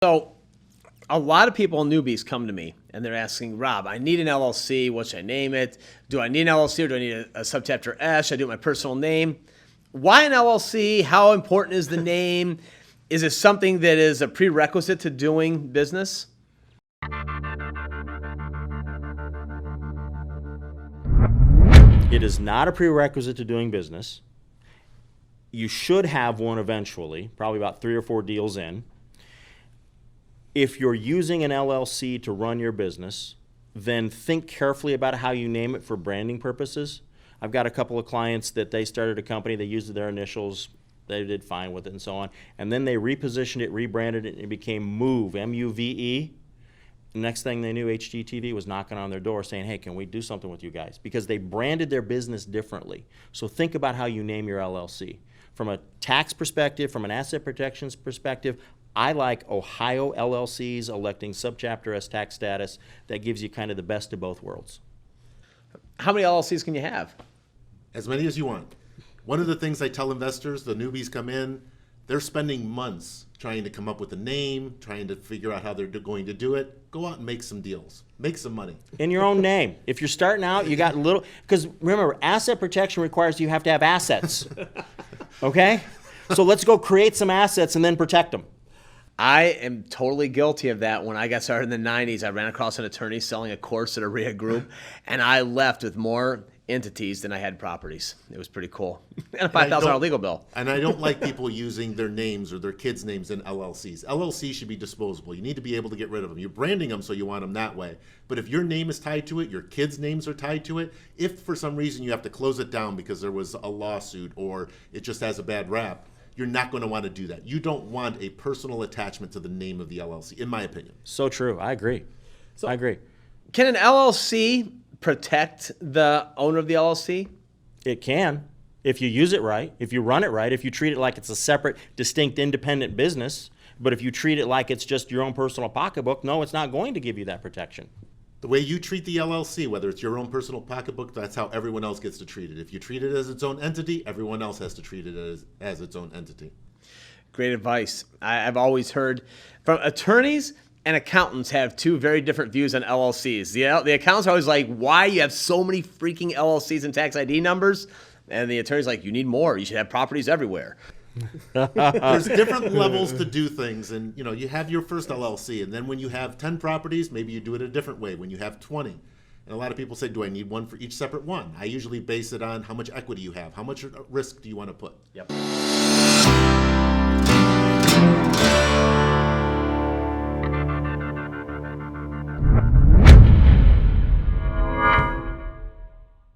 So a lot of people, newbies, come to me and they're asking, Rob, I need an LLC. What should I name it? Do I need an LLC or do I need a subchapter S? Should I do it my personal name? Why an LLC? How important is the name? Is it something that is a prerequisite to doing business? It is not a prerequisite to doing business. You should have one eventually, probably about 3 or 4 deals in. If you're using an LLC to run your business, then think carefully about how you name it for branding purposes. I've got a couple of clients that they started a company, they used their initials, they did fine with it and so on, and then they repositioned it, rebranded it, and it became Move, M-U-V-E. Next thing they knew, HGTV was knocking on their door saying, hey, can we do something with you guys? Because they branded their business differently. So think about how you name your LLC. From a tax perspective, from an asset protections perspective, I like Ohio LLCs electing subchapter S tax status. That gives you kind of the best of both worlds. How many LLCs can you have? As many as you want. One of the things I tell investors, the newbies come in, they're spending months trying to come up with a name, trying to figure out how they're going to do it. Go out and make some deals. Make some money. In your own name. If you're starting out, you got little, because remember, asset protection requires you have to have assets. Okay? So let's go create some assets and then protect them. I am totally guilty of that. When I got started in the 90s, I ran across an attorney selling a course at a RIA group, and I left with more entities than I had properties. It was pretty cool. And a $5,000 legal bill. And I don't like people using their names or their kids' names in LLCs. LLCs should be disposable. You need to be able to get rid of them. You're branding them so you want them that way. But if your name is tied to it, your kids' names are tied to it, if for some reason you have to close it down because there was a lawsuit or it just has a bad rap, you're not going to want to do that. You don't want a personal attachment to the name of the LLC, in my opinion. So true. I agree. I agree. Can an LLC protect the owner of the LLC? It can, if you use it right, if you run it right, if you treat it like it's a separate, distinct, independent business. But if you treat it like it's just your own personal pocketbook, no, it's not going to give you that protection. The way you treat the LLC, whether it's your own personal pocketbook, that's how everyone else gets to treat it. If you treat it as its own entity, everyone else has to treat it as its own entity. Great advice. I've always heard from attorneys and accountants have two very different views on LLCs. The accountants are always like, why you have so many freaking LLCs and tax ID numbers? And the attorney's like, you need more. You should have properties everywhere. There's different levels to do things, and you have your first LLC, and then when you have 10 properties, maybe you do it a different way. When you have 20, and a lot of people say, do I need one for each separate one? I usually base it on how much equity you have, how much risk do you want to put. Yep.